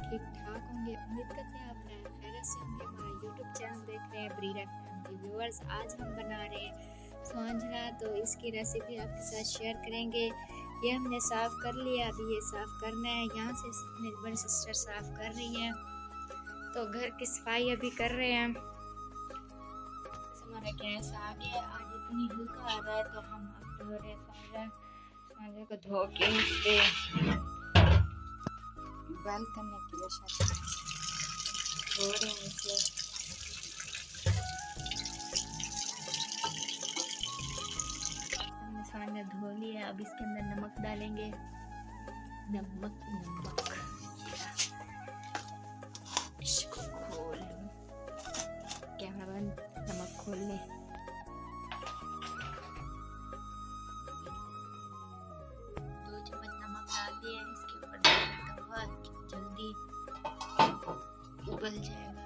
ठीक ठाक होंगे। उम्मीद करते हैं आप खैरियत से होंगे। हमारा यूट्यूब चैनल देख रहे हैं ब्रीरा फैमिली व्यूअर्स। आज हम बना रहे हैं स्वांजरा, तो इसकी रेसिपी आपके साथ शेयर करेंगे। ये हमने साफ़ कर लिया, अभी ये साफ़ करना है। यहाँ से मेरी बड़ी सिस्टर साफ़ कर रही है, तो घर की सफाई अभी कर रहे हैं। हमारा गैस आ गया, आज इतनी हल्का आ रहा है तो हम अब धो रहे हैं स्वांजरा को, धो के इसे बॉयल करने के लिए शायद धो रहे हैं इसे। हमने स्वांजरा धो लिया, अब इसके अंदर नमक डालेंगे। नमक इसको खोल, कैमरा बंद, नमक खोल ले। इसके ऊपर तवा जल्दी उबल जाएगा।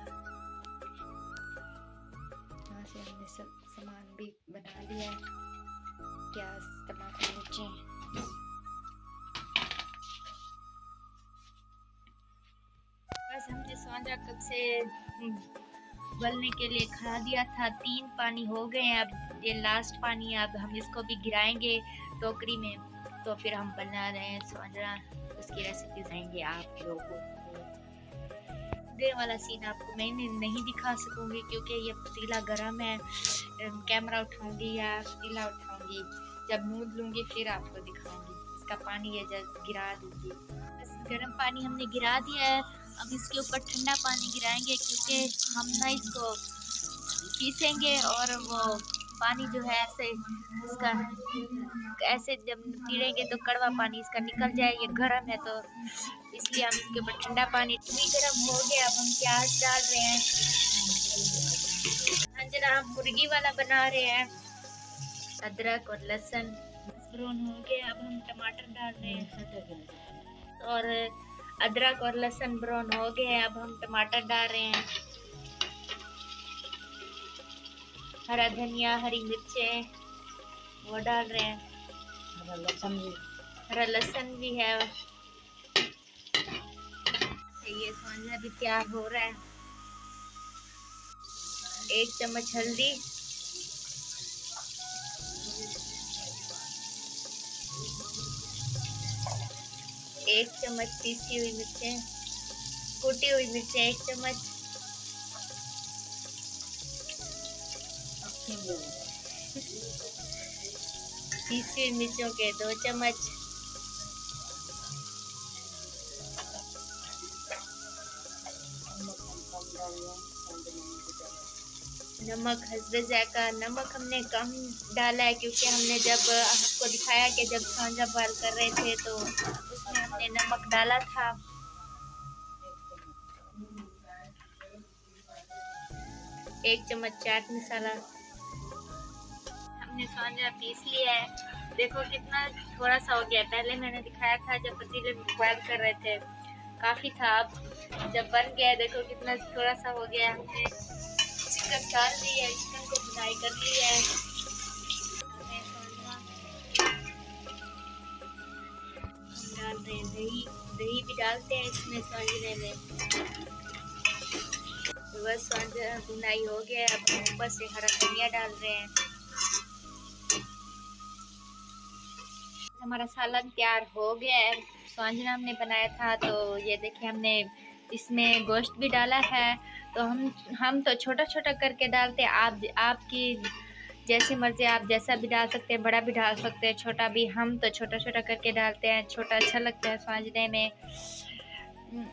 यहाँ से हमने सब सामान भी बना लिया है, प्याज टमाटर मिर्ची। बस हमने स्वांजरा कब से उबलने के लिए खड़ा दिया था। 3 पानी हो गए हैं, अब ये लास्ट पानी है। अब हम इसको भी गिराएंगे टोकरी में, तो फिर हम बना रहे हैं स्वांजरा। उसकी रेसिपी देंगे आप लोगों को। दे वाला सीन आपको मैं नहीं दिखा सकूंगी क्योंकि ये पतीला गर्म है। कैमरा उठाऊंगी या पतीला उठाऊंगी, जब मूड लूंगी फिर आपको दिखाऊंगी। इसका पानी ये जब गिरा दूंगी। बस गर्म पानी हमने गिरा दिया है, अब इसके ऊपर ठंडा पानी गिराएंगे क्योंकि हम ना इसको पीसेंगे और वो पानी जो है ऐसे इसका ऐसे जब पीड़ेंगे तो कड़वा पानी इसका निकल जाए। ये गर्म है तो इसलिए हम इसके ऊपर ठंडा पानी। गर्म हो गया, अब हम प्याज डाल रहे हैं। स्वांजरा हम मुर्गी वाला बना रहे हैं। अदरक और लहसुन ब्राउन हो गया, अब हम टमाटर डाल रहे हैं। और अदरक और लहसुन ब्राउन हो गए, अब हम टमाटर डाल रहे हैं। हरा धनिया, हरी मिर्चें वो डाल रहे हैं। हरा लहसुन भी है। ये स्वांजरा भी तैयार हो रहा है। 1 चम्मच हल्दी, 1 चम्मच पीसी हुई मिर्चें, कुटी हुई मिर्चें 1 चम्मच, पीसी हुई मिर्चों के 2 चम्मच, नमक हस्बे जायका। नमक हमने कम डाला है क्योंकि हमने जब आपको दिखाया कि जब स्वांजरा बॉयल कर रहे थे तो उसमें हमने नमक डाला था। 1 चम्मच चाट मसाला। हमने स्वांजरा पीस लिया है। देखो कितना थोड़ा सा हो गया। पहले मैंने दिखाया था जब पतीले में बॉयल कर रहे थे काफ़ी था, अब जब बन गया देखो कितना थोड़ा सा हो गया। हमने चिकन डाल दिया है, चिकन को भुनाई कर लिया है। हम डाल रहे हैं दही, दही भी डालते हैं इसमें स्वांजरे में। तो बस स्वांजरा भुनाई हो गया, अब हम ऊपर से हरा धनिया डाल रहे हैं। हमारा सालन तैयार हो गया है। स्वांजरा हमने बनाया था, तो ये देखिए हमने इसमें गोश्त भी डाला है। तो हम तो छोटा छोटा करके डालते हैं। आपकी जैसी मर्जी, आप जैसा भी डाल सकते हैं, बड़ा भी डाल सकते हैं, छोटा भी। हम तो छोटा छोटा करके डालते हैं, छोटा अच्छा लगता है स्वांजरे में।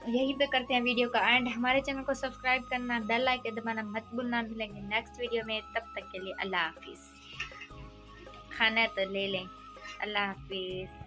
यहीं पे करते हैं वीडियो का एंड। हमारे चैनल को सब्सक्राइब करना, बेल आइकन दबाना मत भूलना। मिलेंगे नेक्स्ट वीडियो में, तब तक के लिए अल्लाह हाफिज़। खाना तो ले लें। अल्लाह हाफिज़।